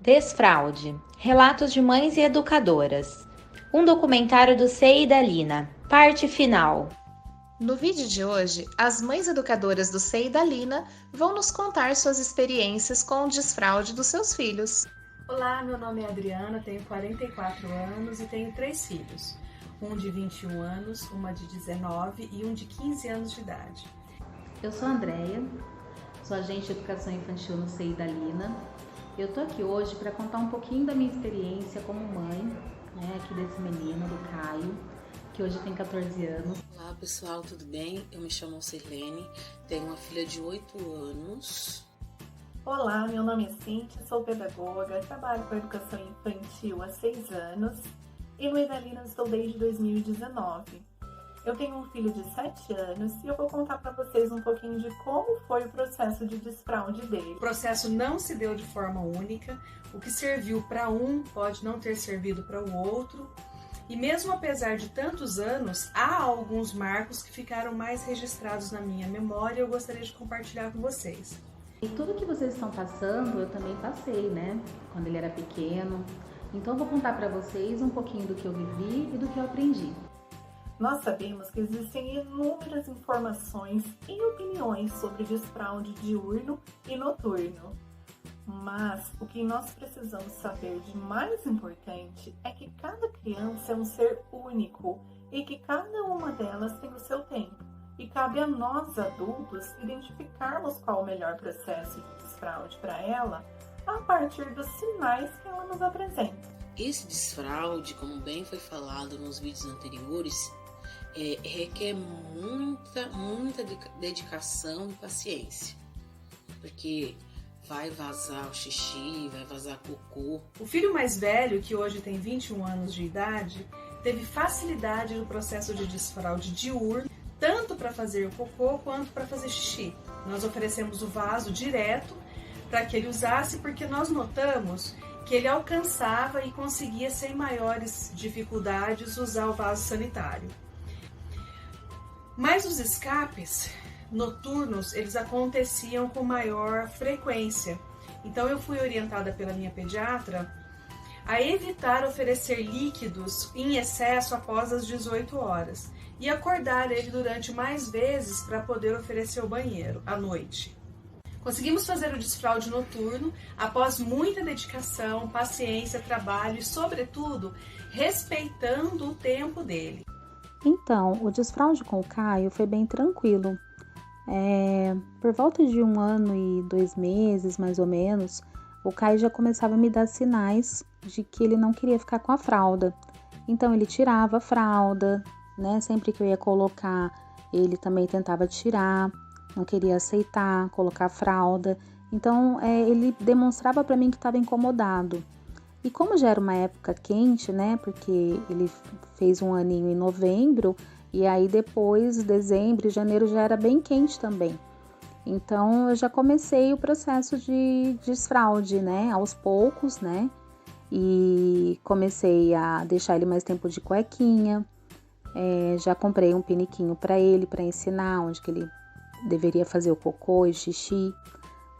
Desfraude. Relatos de mães e educadoras. Um documentário do CEI da Lina. Parte final. No vídeo de hoje, as mães educadoras do CEI da Lina vão nos contar suas experiências com o desfraude dos seus filhos. Olá, meu nome é Adriana, tenho 44 anos e tenho 3 filhos. Um de 21 anos, uma de 19 e um de 15 anos de idade. Eu sou a Andréia, sou agente de educação infantil no CEI da Lina. Eu tô aqui hoje para contar um pouquinho da minha experiência como mãe, aqui desse menino, do Caio, que hoje tem 14 anos. Olá pessoal, tudo bem? Eu me chamo Sirlene, tenho uma filha de 8 anos. Olá, meu nome é Cíntia, sou pedagoga, trabalho com educação infantil há 6 anos e no Idalina estou desde 2019. Eu tenho um filho de 7 anos e eu vou contar para vocês um pouquinho de como foi o processo de desfraude dele. O processo não se deu de forma única, o que serviu para um pode não ter servido para o outro. E mesmo apesar de tantos anos, há alguns marcos que ficaram mais registrados na minha memória e eu gostaria de compartilhar com vocês. E tudo que vocês estão passando, eu também passei, quando ele era pequeno. Então eu vou contar para vocês um pouquinho do que eu vivi e do que eu aprendi. Nós sabemos que existem inúmeras informações e opiniões sobre desfraude diurno e noturno. Mas o que nós precisamos saber de mais importante é que cada criança é um ser único e que cada uma delas tem o seu tempo. E cabe a nós adultos identificarmos qual o melhor processo de desfraude para ela a partir dos sinais que ela nos apresenta. Esse desfraude, como bem foi falado nos vídeos anteriores, requer muita dedicação e paciência, porque vai vazar o xixi, vai vazar cocô. O filho mais velho, que hoje tem 21 anos de idade, teve facilidade no processo de desfraude diurno, tanto para fazer o cocô quanto para fazer xixi. Nós oferecemos o vaso direto para que ele usasse, porque nós notamos que ele alcançava e conseguia sem maiores dificuldades usar o vaso sanitário. Mas os escapes noturnos, eles aconteciam com maior frequência. Então eu fui orientada pela minha pediatra a evitar oferecer líquidos em excesso após as 18 horas e acordar ele durante mais vezes para poder oferecer o banheiro à noite. Conseguimos fazer o desfraude noturno após muita dedicação, paciência, trabalho e, sobretudo, respeitando o tempo dele. Então, o desfraude com o Caio foi bem tranquilo. Por volta de 1 ano e 2 meses, mais ou menos, o Caio já começava a me dar sinais de que ele não queria ficar com a fralda. Então, ele tirava a fralda, Sempre que eu ia colocar, ele também tentava tirar, não queria aceitar, colocar a fralda. Então, ele demonstrava para mim que estava incomodado. E como já era uma época quente, porque ele fez 1 aninho em novembro, e aí depois, dezembro e janeiro já era bem quente também. Então, eu já comecei o processo de desfraude, aos poucos, E comecei a deixar ele mais tempo de cuequinha. Já comprei um piniquinho para ele, para ensinar onde que ele deveria fazer o cocô e xixi.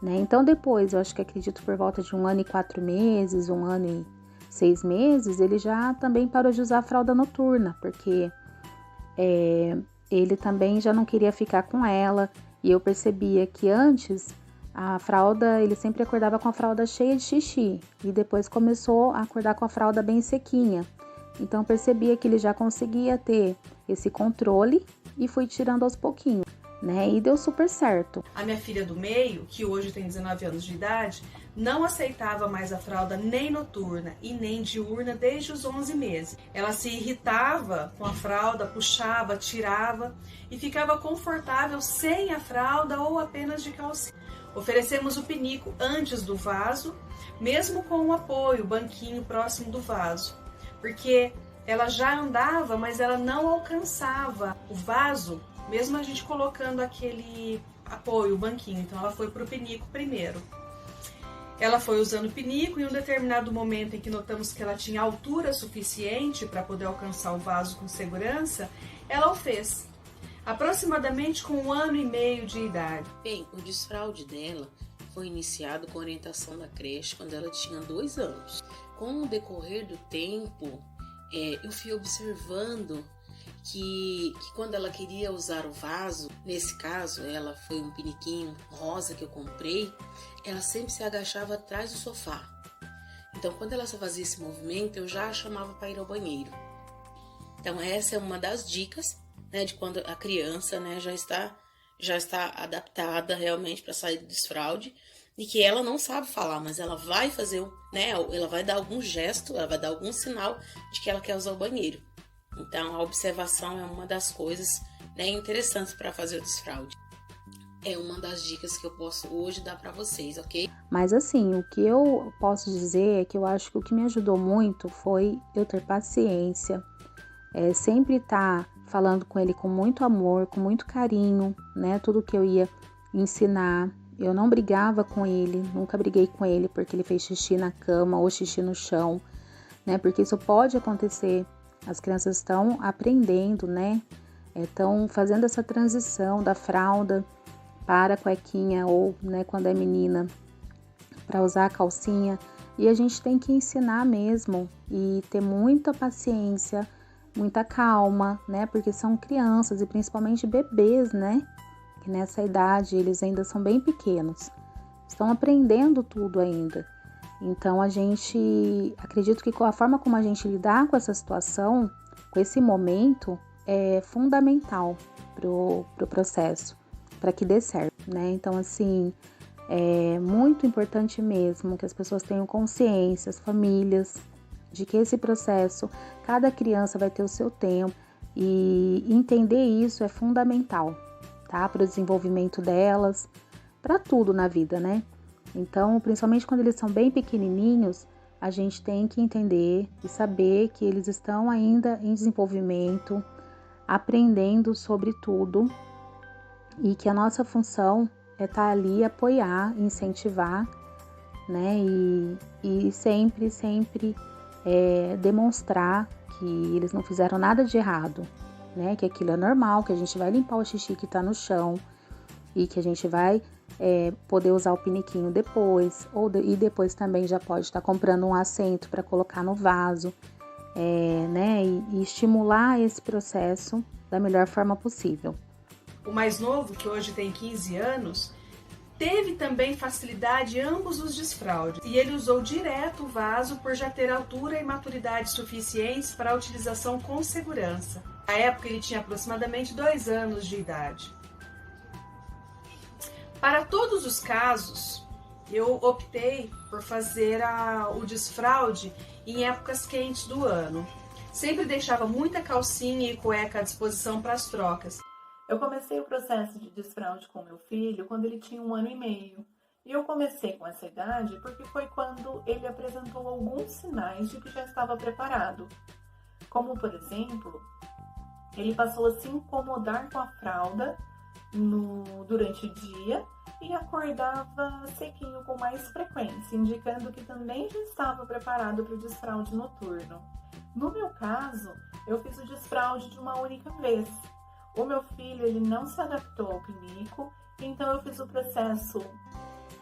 Então depois, eu acredito por volta de 1 ano e 4 meses, 1 ano e 6 meses, ele já também parou de usar a fralda noturna, porque ele também já não queria ficar com ela, e eu percebia que antes a fralda, ele sempre acordava com a fralda cheia de xixi, e depois começou a acordar com a fralda bem sequinha. Então eu percebia que ele já conseguia ter esse controle e fui tirando aos pouquinhos. E deu super certo. A minha filha do meio, que hoje tem 19 anos de idade, não aceitava mais a fralda nem noturna e nem diurna desde os 11 meses. Ela se irritava com a fralda, puxava, tirava e ficava confortável sem a fralda ou apenas de calcinha. Oferecemos o pinico antes do vaso, mesmo com o apoio, o banquinho próximo do vaso, porque ela já andava, mas ela não alcançava o vaso, mesmo a gente colocando aquele apoio, o banquinho. Então ela foi para o pinico primeiro. Ela foi usando o pinico e em um determinado momento em que notamos que ela tinha altura suficiente para poder alcançar o vaso com segurança, ela o fez. Aproximadamente com 1 ano e meio de idade. Bem, o desfraude dela foi iniciado com a orientação da creche quando ela tinha 2 anos. Com o decorrer do tempo, eu fui observando que quando ela queria usar o vaso, nesse caso ela foi um piniquinho rosa que eu comprei, ela sempre se agachava atrás do sofá. Então quando ela só fazia esse movimento, eu já a chamava para ir ao banheiro. Então essa é uma das dicas, né, de quando a criança, né, já está adaptada realmente para sair do desfraude, e que ela não sabe falar, mas ela vai fazer, né, ela vai dar algum gesto, ela vai dar algum sinal de que ela quer usar o banheiro. Então, a observação é uma das coisas, né, interessantes para fazer o desfraude. É uma das dicas que eu posso hoje dar para vocês, ok? Mas assim, o que eu posso dizer é que eu acho que o que me ajudou muito foi eu ter paciência, sempre estar falando com ele com muito amor, com muito carinho, né? Tudo que eu ia ensinar. Eu não brigava com ele, nunca briguei com ele porque ele fez xixi na cama ou xixi no chão, né? Porque isso pode acontecer. As crianças estão aprendendo, né? Estão fazendo essa transição da fralda para a cuequinha ou, né, quando é menina, para usar a calcinha. E a gente tem que ensinar mesmo e ter muita paciência, muita calma, né? Porque são crianças e principalmente bebês, né? Que nessa idade eles ainda são bem pequenos. Estão aprendendo tudo ainda. Então, acredito que a forma como a gente lidar com essa situação, com esse momento, é fundamental pro processo, para que dê certo, né? Então, assim, é muito importante mesmo que as pessoas tenham consciência, as famílias, de que esse processo, cada criança vai ter o seu tempo, e entender isso é fundamental, tá? Para o desenvolvimento delas, para tudo na vida, né? Então, principalmente quando eles são bem pequenininhos, a gente tem que entender e saber que eles estão ainda em desenvolvimento, aprendendo sobre tudo, e que a nossa função é estar ali, apoiar, incentivar, né? E sempre demonstrar que eles não fizeram nada de errado, né? Que aquilo é normal, que a gente vai limpar o xixi que está no chão e que a gente vai poder usar o piniquinho depois, e depois também já pode estar comprando um assento para colocar no vaso, né? E estimular esse processo da melhor forma possível. O mais novo, que hoje tem 15 anos, teve também facilidade em ambos os desfraudes, e ele usou direto o vaso por já ter altura e maturidade suficientes para a utilização com segurança. Na época ele tinha aproximadamente 2 anos de idade. Para todos os casos, eu optei por fazer o desfraude em épocas quentes do ano. Sempre deixava muita calcinha e cueca à disposição para as trocas. Eu comecei o processo de desfraude com meu filho quando ele tinha 1 ano e meio. E eu comecei com essa idade porque foi quando ele apresentou alguns sinais de que já estava preparado. Como, por exemplo, ele passou a se incomodar com a fralda durante o dia e acordava sequinho com mais frequência, indicando que também já estava preparado para o desfraude noturno. No meu caso, eu fiz o desfraude de uma única vez. O meu filho, ele não se adaptou ao pinico, então eu fiz o processo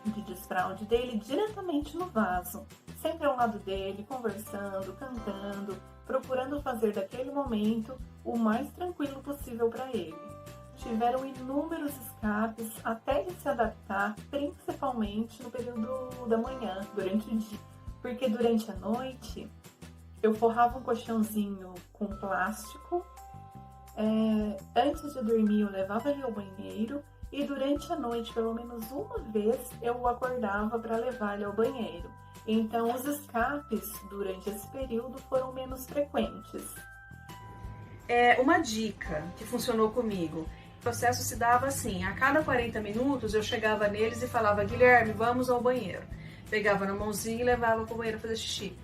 de desfraude dele diretamente no vaso, sempre ao lado dele, conversando, cantando, procurando fazer daquele momento o mais tranquilo possível para ele. Tiveram inúmeros escapes até ele se adaptar, principalmente no período da manhã, durante o dia, porque durante a noite eu forrava um colchãozinho com plástico. Antes de dormir eu levava ele ao banheiro, e durante a noite, pelo menos uma vez, eu o acordava para levar ele ao banheiro. Então os escapes durante esse período foram menos frequentes. Uma dica que funcionou comigo: o processo se dava assim: a cada 40 minutos eu chegava neles e falava: Guilherme, vamos ao banheiro. Pegava na mãozinha e levava para o banheiro fazer xixi.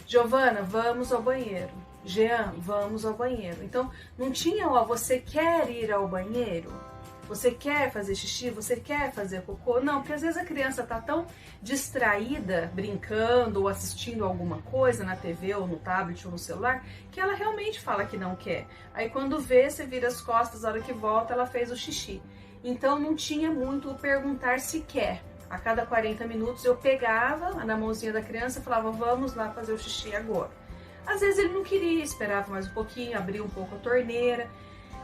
Giovana, vamos ao banheiro. Jean, vamos ao banheiro. Então, não tinha você quer ir ao banheiro? Você quer fazer xixi? Você quer fazer cocô? Não, porque às vezes a criança tá tão distraída, brincando ou assistindo alguma coisa na TV ou no tablet ou no celular, que ela realmente fala que não quer. Aí quando vê, você vira as costas, a hora que volta, ela fez o xixi. Então não tinha muito o perguntar se quer. A cada 40 minutos eu pegava na mãozinha da criança e falava, vamos lá fazer o xixi agora. Às vezes ele não queria, esperava mais um pouquinho, abria um pouco a torneira.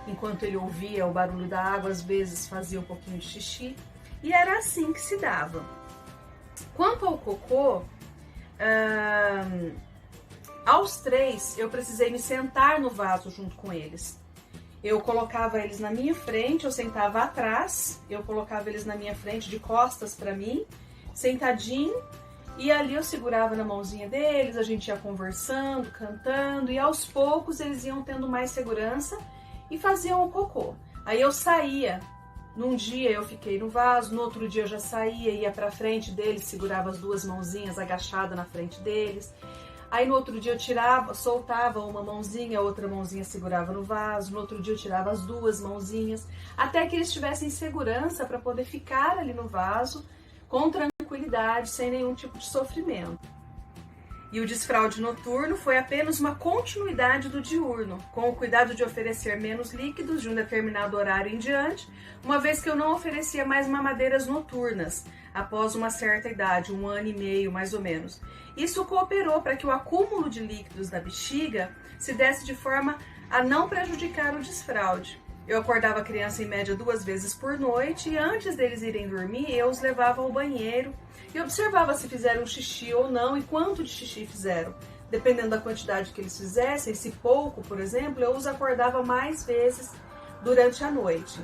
Enquanto ele ouvia o barulho da água, às vezes fazia um pouquinho de xixi. E era assim que se dava. Quanto ao cocô, aos 3 eu precisei me sentar no vaso junto com eles. Eu colocava eles na minha frente, eu sentava atrás, eu colocava eles na minha frente de costas para mim, sentadinho, e ali eu segurava na mãozinha deles, a gente ia conversando, cantando, e aos poucos eles iam tendo mais segurança e faziam o cocô. Aí eu saía, num dia eu fiquei no vaso, no outro dia eu já saía, ia pra frente deles, segurava as 2 mãozinhas agachada na frente deles. Aí no outro dia eu tirava, soltava uma mãozinha, a outra mãozinha segurava no vaso, no outro dia eu tirava as 2 mãozinhas, até que eles tivessem segurança para poder ficar ali no vaso, com tranquilidade, sem nenhum tipo de sofrimento. E o desfraude noturno foi apenas uma continuidade do diurno, com o cuidado de oferecer menos líquidos de um determinado horário em diante, uma vez que eu não oferecia mais mamadeiras noturnas, após uma certa idade, 1 ano e meio mais ou menos. Isso cooperou para que o acúmulo de líquidos na bexiga se desse de forma a não prejudicar o desfraude. Eu acordava a criança em média 2 vezes por noite e antes deles irem dormir, eu os levava ao banheiro e observava se fizeram xixi ou não e quanto de xixi fizeram. Dependendo da quantidade que eles fizessem, se pouco, por exemplo, eu os acordava mais vezes durante a noite.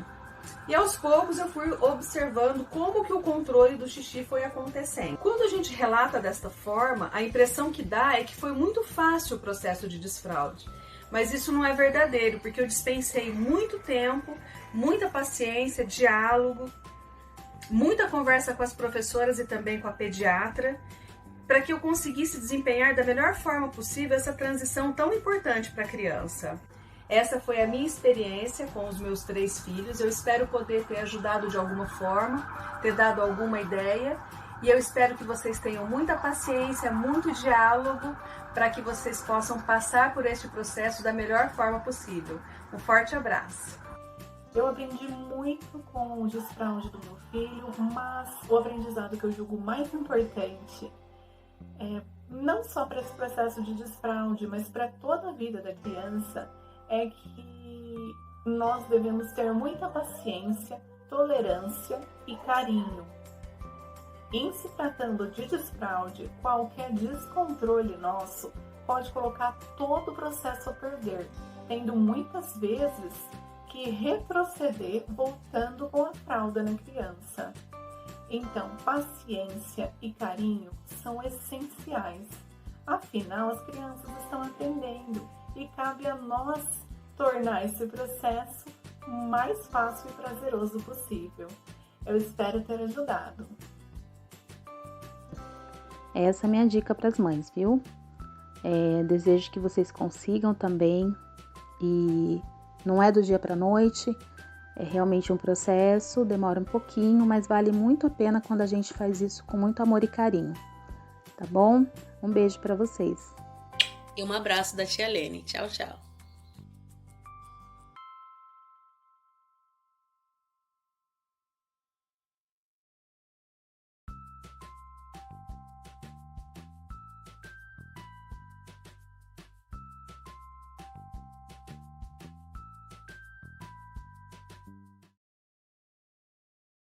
E aos poucos eu fui observando como que o controle do xixi foi acontecendo. Quando a gente relata desta forma, a impressão que dá é que foi muito fácil o processo de desfraude. Mas isso não é verdadeiro, porque eu dispensei muito tempo, muita paciência, diálogo, muita conversa com as professoras e também com a pediatra, para que eu conseguisse desempenhar da melhor forma possível essa transição tão importante para a criança. Essa foi a minha experiência com os meus 3 filhos. Eu espero poder ter ajudado de alguma forma, ter dado alguma ideia, e eu espero que vocês tenham muita paciência, muito diálogo, para que vocês possam passar por este processo da melhor forma possível. Um forte abraço! Eu aprendi muito com o desfraude do meu filho, mas o aprendizado que eu julgo mais importante, não só para esse processo de desfraude, mas para toda a vida da criança, é que nós devemos ter muita paciência, tolerância e carinho. Em se tratando de desfraude, qualquer descontrole nosso pode colocar todo o processo a perder, tendo muitas vezes que retroceder voltando com a fralda na criança. Então, paciência e carinho são essenciais. Afinal, as crianças estão aprendendo e cabe a nós tornar esse processo o mais fácil e prazeroso possível. Eu espero ter ajudado. Essa é a minha dica para as mães, viu? Desejo que vocês consigam também, e não é do dia para a noite, é realmente um processo, demora um pouquinho, mas vale muito a pena quando a gente faz isso com muito amor e carinho, tá bom? Um beijo para vocês. E um abraço da tia Lene. Tchau, tchau.